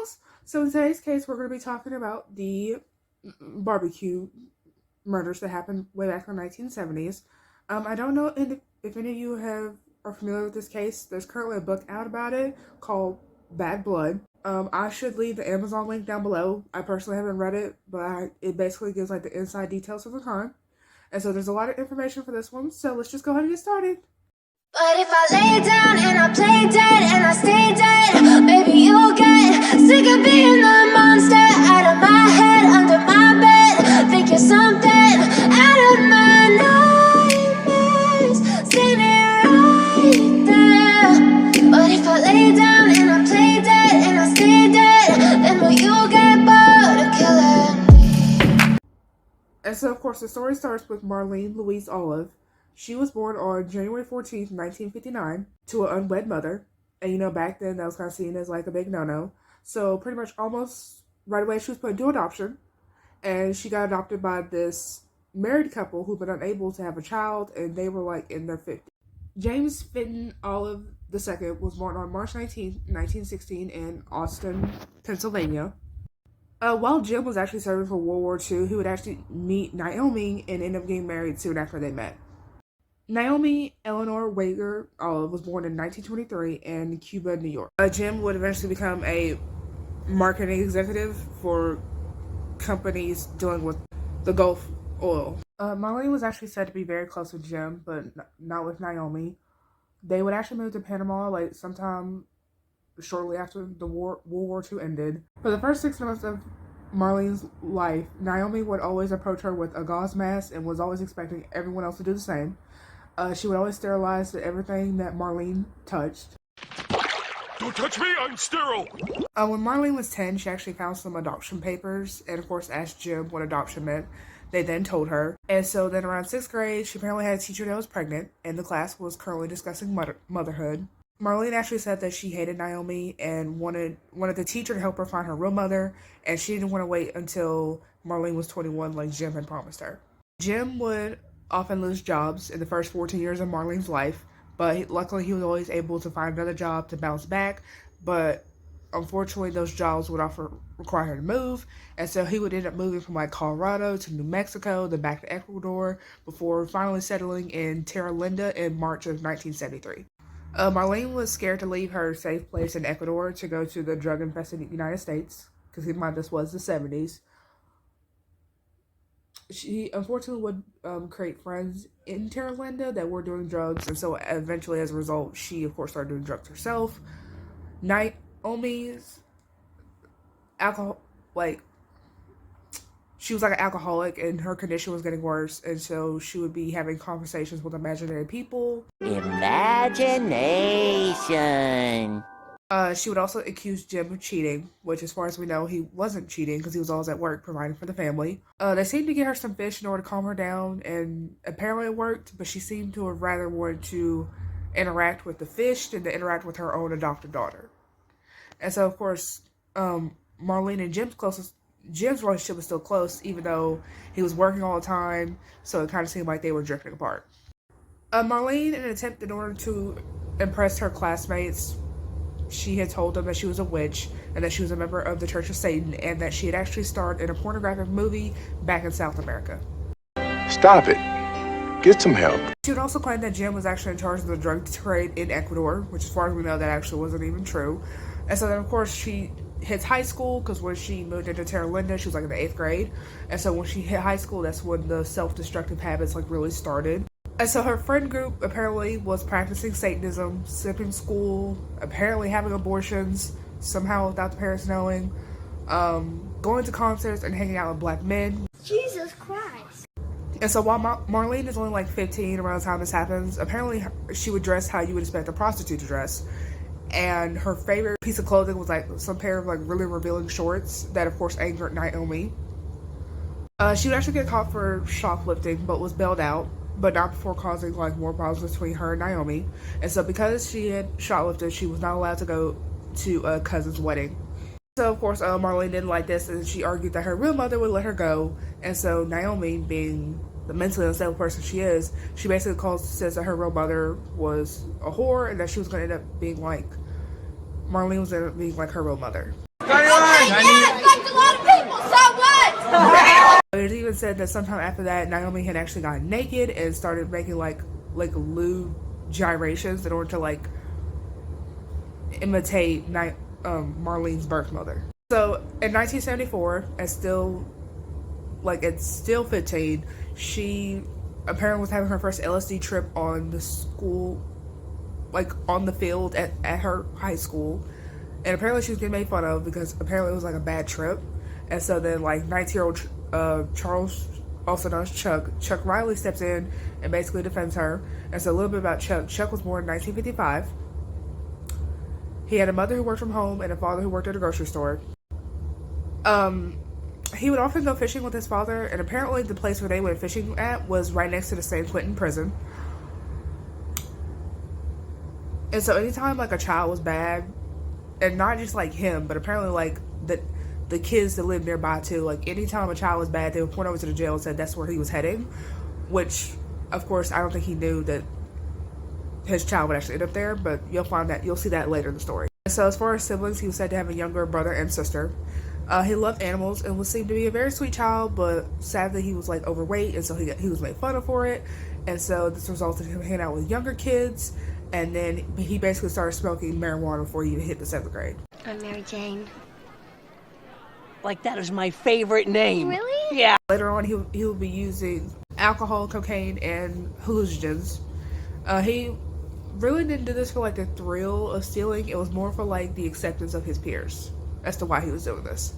house. So in today's case, we're going to be talking about the barbecue murders that happened way back in the 1970s. I don't know if any of you are familiar with this case. There's currently a book out about it called Bad Blood. I should leave the Amazon link down below. I personally haven't read it, but it basically gives like the inside details of the crime. And so there's a lot of information for this one. So let's just go ahead and get started. But if I lay down and I play dead and I stay dead, baby, you'll get sick of being the monster out of my head, under my bed. Think you're something out of my nightmares, standing right there. But if I lay down and I play dead and I stay dead, then will you get bored of killing me? And so, of course, the story starts with Marlene Louise Olive. She was born on January 14th, 1959, to an unwed mother. And, back then that was kind of seen as like a big no-no. So pretty much almost right away she was put into adoption. And she got adopted by this married couple who'd been unable to have a child, and they were like in their 50s. James Fenton Olive II was born on March 19th, 1916 in Austin, Pennsylvania. While Jim was actually serving for World War II, he would actually meet Naomi and end up getting married soon after they met. Naomi Eleanor Wager Olive was born in 1923 in Cuba, New York. Jim would eventually become a marketing executive for companies dealing with the Gulf oil. Marlene was actually said to be very close with Jim, but not with Naomi. They would actually move to Panama like sometime shortly after the World War II ended. For the first 6 months of Marlene's life, Naomi would always approach her with a gauze mask and was always expecting everyone else to do the same. She would always sterilize everything that Marlene touched. Don't touch me, I'm sterile! When Marlene was 10, she actually found some adoption papers and, of course, asked Jim what adoption meant. They then told her. And so then around 6th grade, she apparently had a teacher that was pregnant, and the class was currently discussing motherhood. Marlene actually said that she hated Naomi and wanted the teacher to help her find her real mother, and she didn't want to wait until Marlene was 21 like Jim had promised her. Jim would often lose jobs in the first 14 years of Marlene's life, but luckily he was always able to find another job to bounce back. But unfortunately, those jobs would require her to move, and so he would end up moving from like Colorado to New Mexico, then back to Ecuador, before finally settling in Terra Linda in March of 1973. Marlene was scared to leave her safe place in Ecuador to go to the drug-infested United States, because keep in mind this was the 70s. She unfortunately would create friends in Terra Linda that were doing drugs, and so eventually, as a result, she of course started doing drugs herself. Naomi's she was like an alcoholic, and her condition was getting worse, and so she would be having conversations with imaginary people. Imagination. She would also accuse Jim of cheating, which as far as we know, he wasn't cheating because he was always at work providing for the family. They seemed to get her some fish in order to calm her down, and apparently it worked, but she seemed to have rather wanted to interact with the fish than to interact with her own adopted daughter. And so, of course, Marlene and Jim's relationship was still close, even though he was working all the time, so it kind of seemed like they were drifting apart. Marlene, in an attempt in order to impress her classmates, she had told them that she was a witch and that she was a member of the Church of Satan, and that she had actually starred in a pornographic movie back in South America. Stop it. Get some help. She would also claim that Jim was actually in charge of the drug trade in Ecuador, which as far as we know, that actually wasn't even true. And so then, of course, she hits high school, because when she moved into Terra Linda, she was like in the 8th grade. And so when she hit high school, that's when the self-destructive habits like really started. And so her friend group apparently was practicing Satanism, skipping school, apparently having abortions, somehow without the parents knowing, going to concerts and hanging out with black men. Jesus Christ. And so while Marlene is only like 15 around the time this happens, apparently she would dress how you would expect a prostitute to dress. And her favorite piece of clothing was like some pair of like really revealing shorts that of course angered Naomi. She would actually get caught for shoplifting, but was bailed out, but not before causing like more problems between her and Naomi. And so because she had shoplifted, she was not allowed to go to a cousin's wedding. So of course Marlene didn't like this, and she argued that her real mother would let her go. And so Naomi, being the mentally unstable person she is, she basically says that her real mother was a whore and that she was going to end up being like Marlene was ended up being like her real mother. Okay, yeah, fucked a lot of people, so what? It is even said that sometime after that, Naomi had actually gotten naked and started making like lewd gyrations in order to like imitate Marlene's birth mother. So in 1974, it's still 15, she apparently was having her first LSD trip on the school, like on the field at her high school. And apparently she was getting made fun of because apparently it was like a bad trip. And so then like 19-year-old Charles, also known as Chuck Riley, steps in and basically defends her. And so a little bit about Chuck. Chuck was born in 1955. He had a mother who worked from home and a father who worked at a grocery store. He would often go fishing with his father, and apparently the place where they went fishing at was right next to the San Quentin prison. And so anytime like a child was bad, and not just like him, but apparently like the kids that lived nearby too, like anytime a child was bad, they would point over to the jail and said that's where he was heading, which of course I don't think he knew that his child would actually end up there, but you'll see that later in the story. And so as far as siblings, he was said to have a younger brother and sister. He loved animals and was seemed to be a very sweet child, but sadly he was like overweight, and so he was made fun of for it. And so this resulted in him hanging out with younger kids, and then he basically started smoking marijuana before he even hit the 7th grade. I'm Mary Jane. Like, that is my favorite name. Really? Yeah. Later on, he will be using alcohol, cocaine, and hallucinogens. He really didn't do this for like the thrill of stealing. It was more for like the acceptance of his peers as to why he was doing this.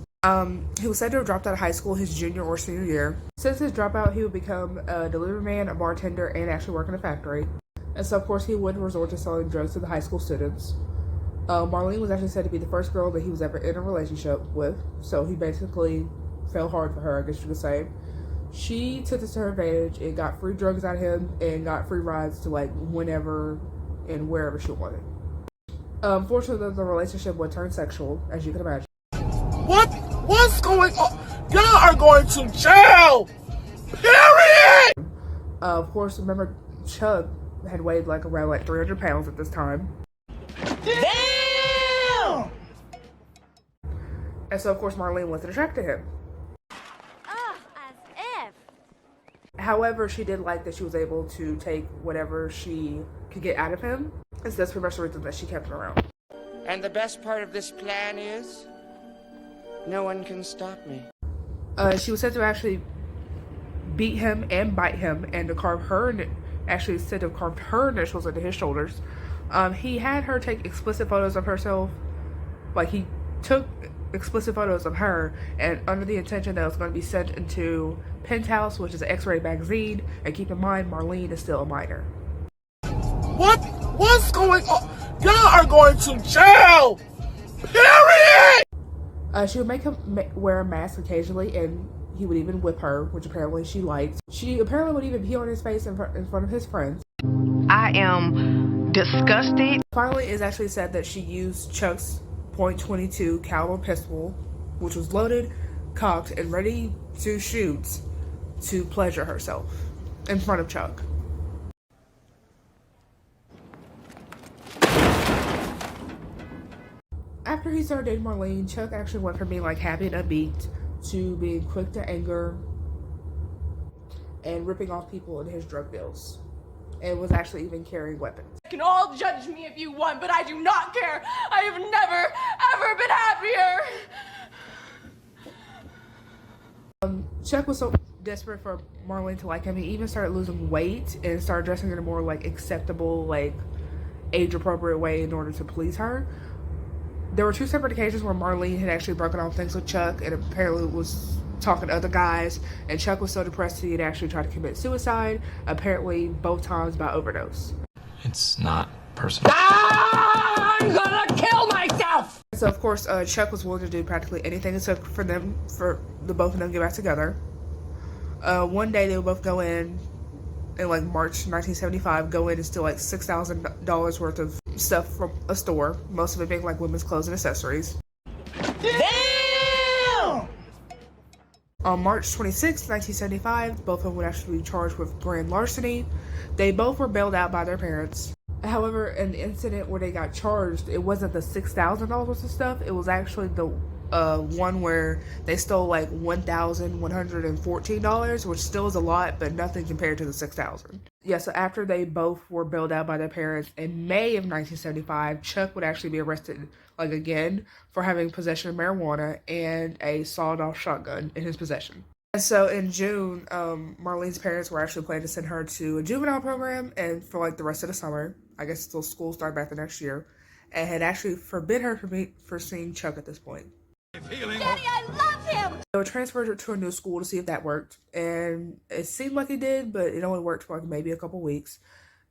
He was said to have dropped out of high school his junior or senior year. Since his dropout, he would become a delivery man, a bartender, and actually work in a factory. And so, of course, he would resort to selling drugs to the high school students. Marlene was actually said to be the first girl that he was ever in a relationship with, so he basically fell hard for her, I guess you could say. She took this to her advantage and got free drugs out of him and got free rides to like whenever and wherever she wanted. Unfortunately, the relationship would turn sexual, as you can imagine. What's going on? Y'all are going to jail! Period! Of course, remember, Chuck had weighed like around like 300 pounds at this time. Damn! And so, of course, Marlene wasn't attracted to him. As if. However, she did like that she was able to take whatever she could get out of him. And so that's pretty much the reason that she kept him around. And the best part of this plan is, no one can stop me. She was said to actually beat him and bite him, and to carve her, actually said to have carved her initials into his shoulders. He had her take explicit photos of herself. Like, he took explicit photos of her, and under the intention that it was going to be sent into Penthouse, which is an X-rated magazine. And keep in mind, Marlene is still a minor. What's going on? Y'all are going to jail! Period! She would make him wear a mask occasionally, and he would even whip her, which apparently she liked. She apparently would even pee on his face in front of his friends. I am disgusted. Finally, it's actually said that she used Chuck's .22 caliber pistol, which was loaded, cocked, and ready to shoot, to pleasure herself in front of Chuck. After he started dating Marlene, Chuck actually went from being like happy and upbeat to being quick to anger and ripping off people in his drug deals, and was actually even carrying weapons. You can all judge me if you want, but I do not care. I have never, ever been happier. Chuck was so desperate for Marlene to like him, he even started losing weight and started dressing in a more like acceptable, like age-appropriate way in order to please her. There were 2 separate occasions where Marlene had actually broken off things with Chuck and apparently was talking to other guys, and Chuck was so depressed he had actually tried to commit suicide, apparently both times by overdose. It's not personal. I'm gonna kill myself! So of course, Chuck was willing to do practically anything it took for the both of them to get back together. One day they would both go in like March 1975, go in and steal like $6,000 worth of stuff from a store, most of it being like women's clothes and accessories. Damn! On March 26, 1975, both of them would actually be charged with grand larceny. They both were bailed out by their parents. However, in the incident where they got charged, it wasn't the $6,000 worth of stuff. It was actually the one where they stole like $1,114, which still is a lot, but nothing compared to the $6,000. Yeah, so after they both were bailed out by their parents in May of 1975, Chuck would actually be arrested like again for having possession of marijuana and a sawed-off shotgun in his possession. And so in June, Marlene's parents were actually planning to send her to a juvenile program and for like the rest of the summer. I guess until school started back the next year, and had actually forbid her for seeing Chuck at this point. Daddy, I love him! They were transferred her to a new school to see if that worked, and it seemed like it did, but it only worked for like maybe a couple weeks.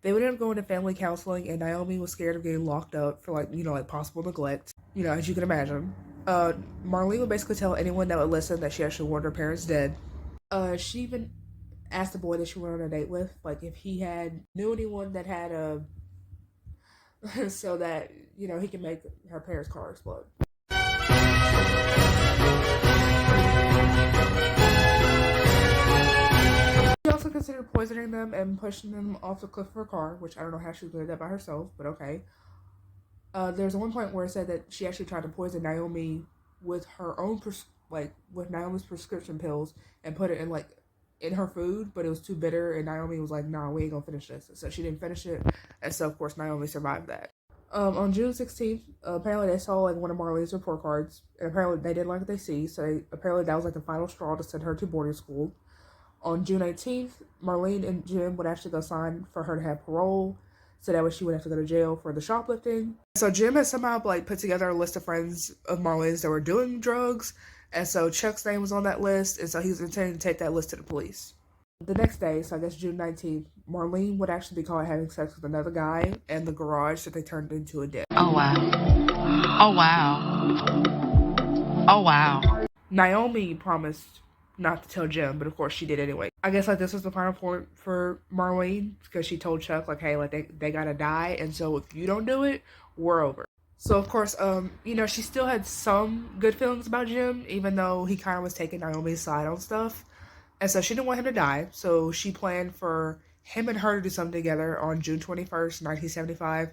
They would end up going to family counseling, and Naomi was scared of getting locked up for like, like possible neglect, as you can imagine. Marlene would basically tell anyone that would listen that she actually wanted her parents dead. She even asked the boy that she went on a date with, like if he knew anyone that had a so that, he can make her parents' car explode. She also considered poisoning them and pushing them off the cliff of her car, which I don't know how she did that by herself, but okay. There's one point where it said that she actually tried to poison Naomi with her own, with Naomi's prescription pills and put it in her food, but it was too bitter, and Naomi was like, nah, we ain't gonna finish this. So she didn't finish it, and so of course Naomi survived that. On June 16th, apparently they saw one of Marlene's report cards, and apparently they didn't like what they see, so apparently that was the final straw to send her to boarding school. On June 18th, Marlene and Jim would actually go sign for her to have parole, so that way she would have to go to jail for the shoplifting. So Jim had somehow put together a list of friends of Marlene's that were doing drugs, and so Chuck's name was on that list, and so he was intending to take that list to the police. The next day, so I guess June 19th, Marlene would actually be caught having sex with another guy in the garage that they turned into a den. Oh, wow. Oh, wow. Oh, wow. Naomi promised not to tell Jim, but of course she did anyway. I guess this was the final point for Marlene, because she told Chuck hey, they gotta die, and so if you don't do it, we're over. So of course, she still had some good feelings about Jim, even though he kind of was taking Naomi's side on stuff. And so she didn't want him to die, so she planned for him and her to do something together on June 21st, 1975.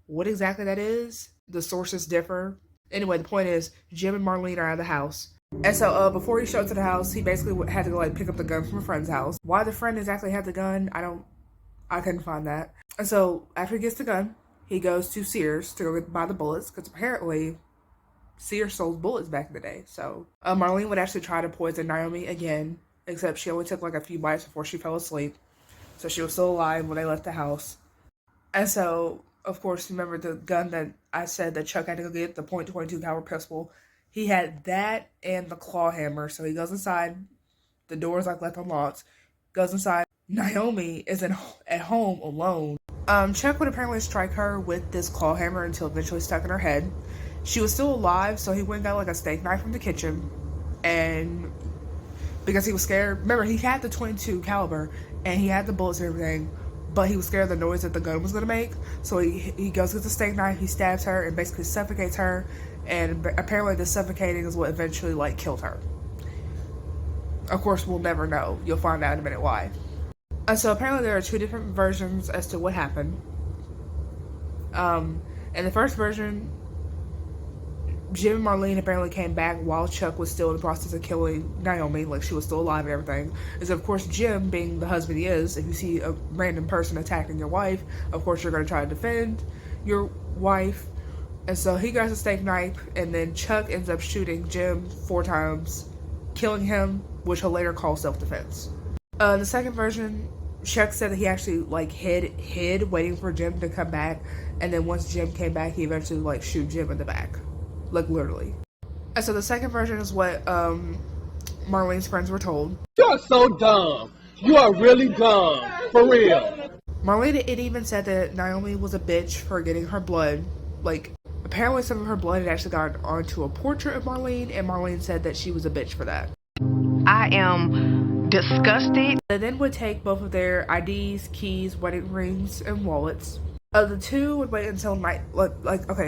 What exactly that is, the sources differ. Anyway, the point is, Jim and Marlene are out of the house. And so before he showed up to the house, he basically had to go pick up the gun from a friend's house. Why the friend exactly had the gun, I couldn't find that. And so after he gets the gun, he goes to Sears to go buy the bullets, because apparently Sears sold bullets back in the day. So Marlene would actually try to poison Naomi again, except she only took a few bites before she fell asleep. So she was still alive when they left the house. And so, of course, remember the gun that I said that Chuck had to go get, the .22 caliber pistol. He had that and the claw hammer. So he goes inside. The door's left unlocked. Goes inside. Naomi is at home alone. Chuck would apparently strike her with this claw hammer until eventually stuck in her head. She was still alive, so he went and got a steak knife from the kitchen, and because he was scared. Remember, he had the .22 caliber and he had the bullets and everything, but he was scared of the noise that the gun was going to make. So he goes with the steak knife, he stabs her and basically suffocates her, and apparently the suffocating is what eventually killed her. Of course, we'll never know. You'll find out in a minute why. And so apparently there are two different versions as to what happened. In the first version, Jim and Marlene apparently came back while Chuck was still in the process of killing Naomi, she was still alive and everything. And so, of course, Jim, being the husband he is, if you see a random person attacking your wife, of course you're going to try to defend your wife. And so he grabs a steak knife, and then Chuck ends up shooting Jim 4 times, killing him, which he'll later call self-defense. The second version, Chuck said that he actually hid waiting for Jim to come back, and then once Jim came back, he eventually shoot Jim in the back. Literally. And so the second version is what Marlene's friends were told. You're so dumb. You are really dumb. For real. Marlene, it even said that Naomi was a bitch for getting her blood. Apparently some of her blood had actually gone onto a portrait of Marlene, and Marlene said that she was a bitch for that. I am disgusted. They then would take both of their IDs, keys, wedding rings, and wallets. The two would wait until night,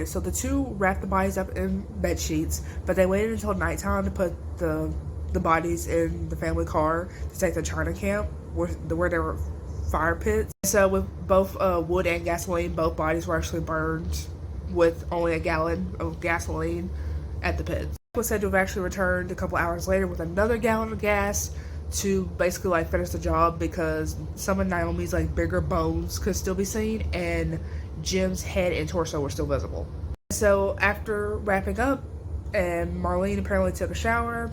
so the two wrapped the bodies up in bed sheets, but they waited until nighttime to put the bodies in the family car to take to China camp, where they were fire pits. So with both wood and gasoline, both bodies were actually burned with only a gallon of gasoline at the pits. Was said to have actually returned a couple hours later with another gallon of gas to basically like finish the job, because some of Naomi's like bigger bones could still be seen and Jim's head and torso were still visible. So after wrapping up, and Marlene apparently took a shower,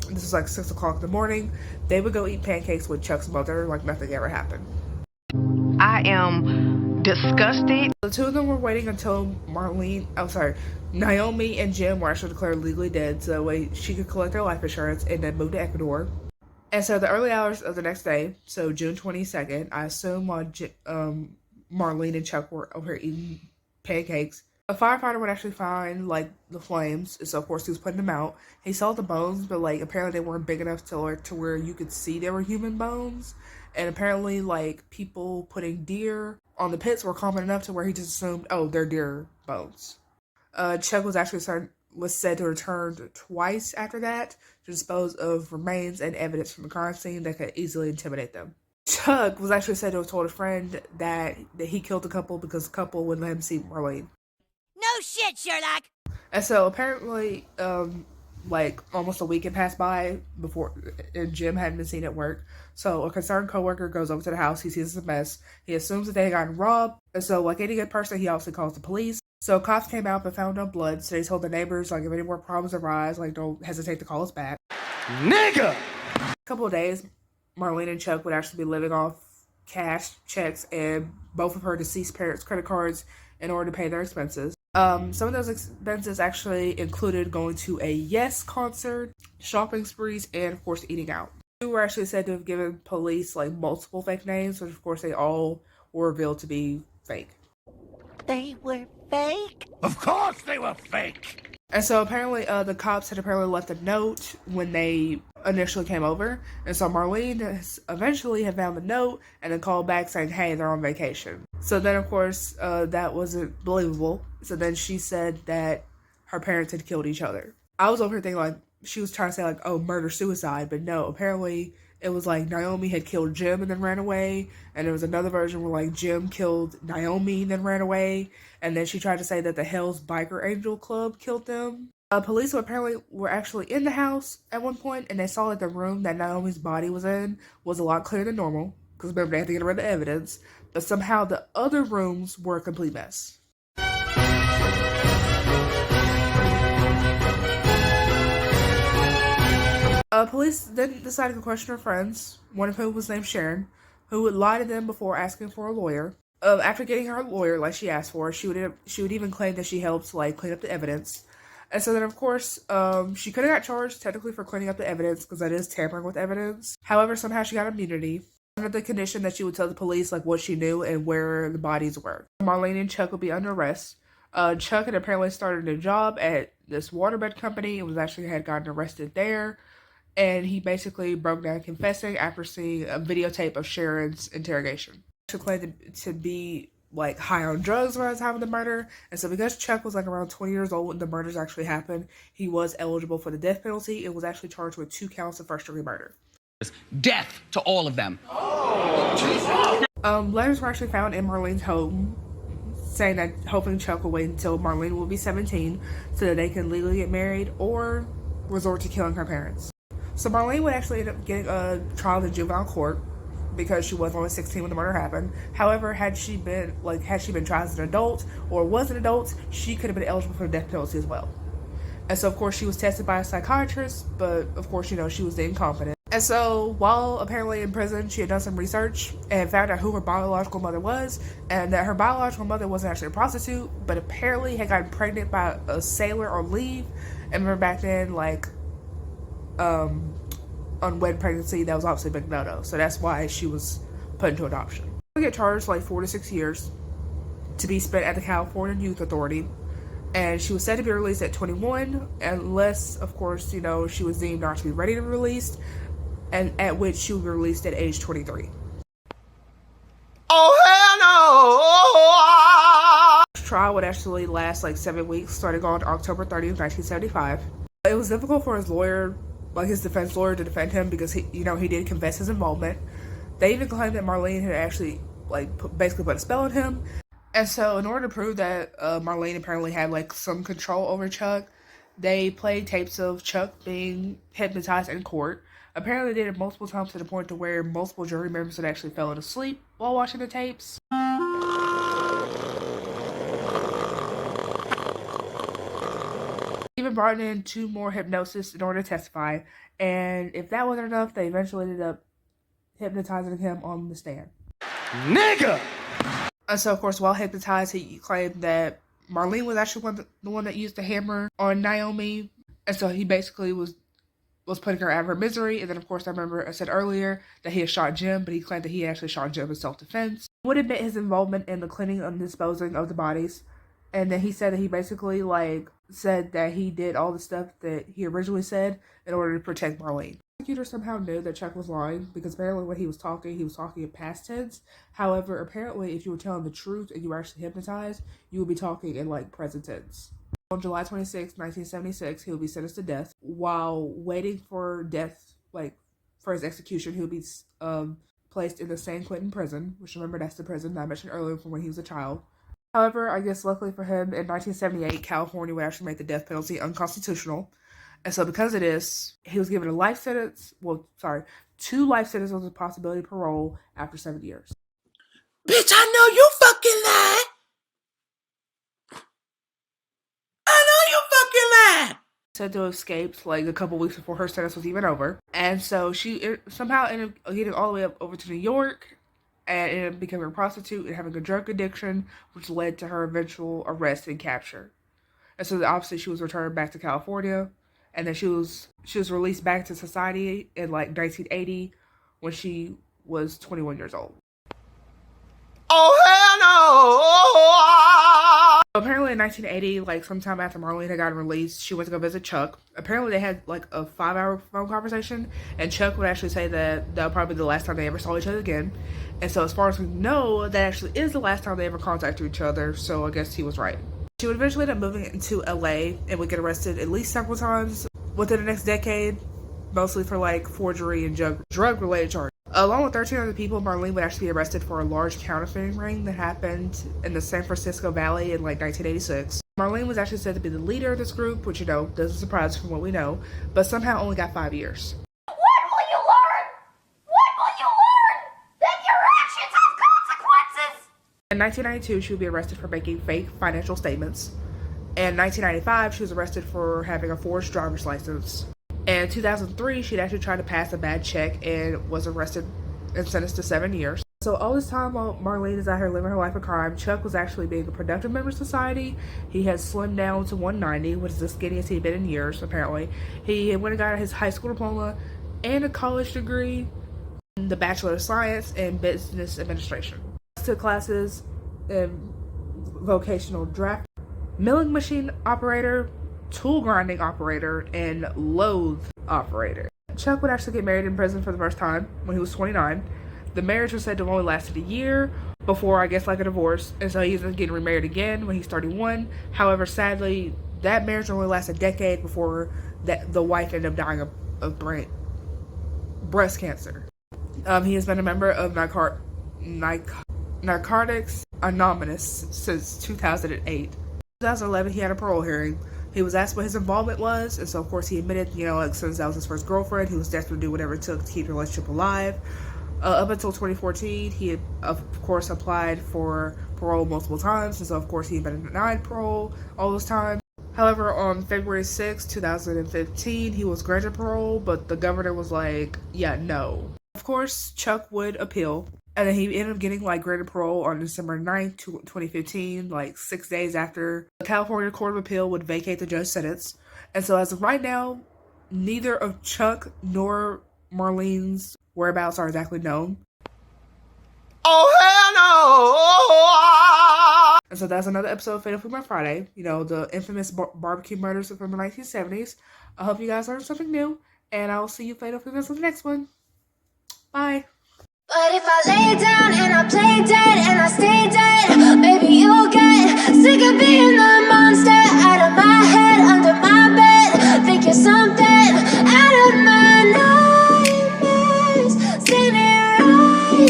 this was like 6 o'clock in the morning, they would go eat pancakes with Chuck's mother like nothing ever happened. I am disgusted. The two of them were waiting until Naomi and Jim were actually declared legally dead, so that way she could collect their life insurance and then move to Ecuador. And so the early hours of the next day, so June 22nd, I assume while Marlene and Chuck were over here eating pancakes, a firefighter would actually find like the flames. So of course he was putting them out. He saw the bones, but like apparently they weren't big enough to where you could see they were human bones. And apparently like people putting deer on the pits were common enough to where he just assumed, oh, they're deer bones. Chuck was said to return twice after that to dispose of remains and evidence from the crime scene that could easily intimidate them. Chuck was actually said to have told a friend that he killed the couple because the couple wouldn't let him see Marlene. No shit, Sherlock! And so apparently, like almost a week had passed by before, and Jim hadn't been seen at work. So a concerned coworker goes over to the house. He sees it's a mess. He assumes that they had gotten robbed. And so like any good person, he obviously calls the police. So cops came out but found no blood. So they told the neighbors, like, if any more problems arise, like, don't hesitate to call us back. Nigga! A couple of days, Marlene and Chuck would actually be living off cash, checks, and both of her deceased parents' credit cards in order to pay their expenses. Some of those expenses actually included going to a Yes concert, shopping sprees, and of course eating out. They were actually said to have given police like multiple fake names, which of course they all were revealed to be fake. They were fake? Of course they were fake! And so apparently the cops had left a note when they initially came over. And so Marlene eventually had found the note and then called back saying, hey, they're on vacation. So then, of course, that wasn't believable. So then she said that her parents had killed each other. I was over here thinking, like, she was trying to say, like, oh, murder-suicide. But no, apparently it was like Naomi had killed Jim and then ran away. And there was another version where, like, Jim killed Naomi and then ran away. And then she tried to say that the Hell's Biker Angel Club killed them. Police apparently were actually in the house at one point, and they saw that the room that Naomi's body was in was a lot clearer than normal. Because remember, they had to get rid of the evidence. But somehow the other rooms were a complete mess. Police then decided to question her friends, one of whom was named Sharon, who would lie to them before asking for a lawyer. After getting her a lawyer, like she asked for, she would even claim that she helped like clean up the evidence. And so then, of course, she could have got charged technically for cleaning up the evidence because that is tampering with evidence. However, somehow she got immunity under the condition that she would tell the police like what she knew and where the bodies were. Marlene and Chuck would be under arrest. Chuck had apparently started a job at this waterbed company and had gotten arrested there. And he basically broke down confessing after seeing a videotape of Sharon's interrogation. She claimed to be like high on drugs when I was having the murder. And so because Chuck was like around 20 years old when the murders actually happened, he was eligible for the death penalty and was actually charged with 2 counts of first-degree murder. Death to all of them. Letters were actually found in Marlene's home saying that hoping Chuck will wait until Marlene will be 17 so that they can legally get married or resort to killing her parents. So Marlene would actually end up getting a trial in juvenile court because she was only 16 when the murder happened. However, had she been tried as an adult or was an adult, she could have been eligible for the death penalty as well. And so, of course, she was tested by a psychiatrist, but of course, she was incompetent. And so, while apparently in prison, she had done some research and found out who her biological mother was, and that her biological mother wasn't actually a prostitute, but apparently had gotten pregnant by a sailor on leave. And remember back then, like, unwed pregnancy, that was obviously a big no-no. So that's why she was put into adoption. She get charged like 4 to 6 years to be spent at the California Youth Authority. And she was said to be released at 21, unless, of course, she was deemed not to be ready to be released, and at which she would be released at age 23. Oh, hell no! This trial would actually last like 7 weeks, starting on October 30th, 1975. It was difficult for his lawyer, like his defense lawyer, to defend him because he did confess his involvement. They even claimed that Marlene had actually basically put a spell on him. And so in order to prove that Marlene apparently had like some control over Chuck, they played tapes of Chuck being hypnotized in court. Apparently they did it multiple times to the point to where multiple jury members had actually fallen asleep while watching the tapes. Even brought in 2 more hypnosis in order to testify, and if that wasn't enough, they eventually ended up hypnotizing him on the stand. Nigga! And so, of course, while hypnotized, he claimed that Marlene was actually the one that used the hammer on Naomi, and so he basically was putting her out of her misery. And then, of course, I remember I said earlier that he had shot Jim, but he claimed that he actually shot Jim in self-defense. He would admit his involvement in the cleaning and disposing of the bodies, and then he said that he basically, said that he did all the stuff that he originally said in order to protect Marlene. The prosecutor somehow knew that Chuck was lying because apparently when he was talking in past tense. However, apparently if you were telling the truth and you were actually hypnotized, you would be talking in present tense. On July 26, 1976, he will be sentenced to death. While waiting for death, for his execution, he will be placed in the San Quentin prison, which remember that's the prison that I mentioned earlier from when he was a child. However, I guess luckily for him, in 1978, California would actually make the death penalty unconstitutional. And so because of this, he was given a life sentence, 2 life sentences with a possibility of parole after 7 years. Bitch, I know you fucking lied. I know you fucking lied. Said to have escaped a couple weeks before her sentence was even over. And so she somehow ended up getting all the way up over to New York and ended up becoming a prostitute and having a drug addiction, which led to her eventual arrest and capture. And so obviously she was returned back to California, and then she was released back to society in 1980 when she was 21 years old. Oh, hell no! Apparently in 1980, sometime after Marlene had gotten released, she went to go visit Chuck. Apparently they had a 5-hour phone conversation, and Chuck would actually say that would probably be the last time they ever saw each other again. And so as far as we know, that actually is the last time they ever contacted each other, so I guess he was right. She would eventually end up moving into LA and would get arrested at least several times within the next decade, mostly for forgery and drug-related charges. Along with 13 other people, Marlene would actually be arrested for a large counterfeiting ring that happened in the San Francisco Valley in 1986. Marlene was actually said to be the leader of this group, which doesn't surprise from what we know, but somehow only got 5 years. What will you learn? What will you learn? That your actions have consequences! In 1992, she would be arrested for making fake financial statements. In 1995, she was arrested for having a forged driver's license. In 2003, she'd actually tried to pass a bad check and was arrested and sentenced to 7 years. So all this time while Marlene is out here living her life of crime, Chuck was actually being a productive member of society. He had slimmed down to 190, which is the skinniest he'd been in years, apparently. He went and got his high school diploma and a college degree, the Bachelor of Science in Business Administration. Took classes in vocational draft, milling machine operator, tool grinding operator, and lathe operator. Chuck would actually get married in prison for the first time when he was 29. The marriage was said to have only lasted a year before, a divorce, and so he ended up getting remarried again when he's 31. However, sadly, that marriage only lasted a decade before the wife ended up dying of breast cancer. He has been a member of Narcotics Anonymous since 2008. In 2011, he had a parole hearing. He was asked what his involvement was, and so of course he admitted, since that was his first girlfriend, he was desperate to do whatever it took to keep the relationship alive. Up until 2014, he had, of course, applied for parole multiple times, and so of course he had been denied parole all those times. However, on February 6, 2015, he was granted parole, but the governor was like, yeah, no. Of course, Chuck would appeal, and then he ended up getting granted parole on December 9th, 2015, 6 days after the California Court of Appeal would vacate the judge's sentence. And so as of right now, neither of Chuck nor Marlene's whereabouts are exactly known. Oh, hell no! And so that's another episode of Fatal Female Friday. The infamous barbecue murders from the 1970s. I hope you guys learned something new, and I will see you Fatal Females in the next one. Bye. But if I lay down and I play dead and I stay dead, maybe you'll get sick of being the monster out of my head, under my bed, think you're something out of my nightmares. See me right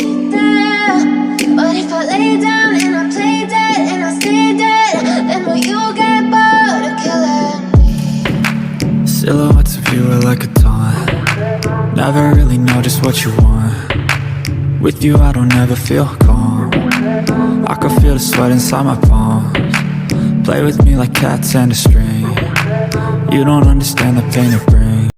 Silhouettes of you are like a taunt. Never really know just what you want. With you I don't ever feel calm. I can feel the sweat inside my palms. Play with me like cats and a string. You don't understand the pain it brings.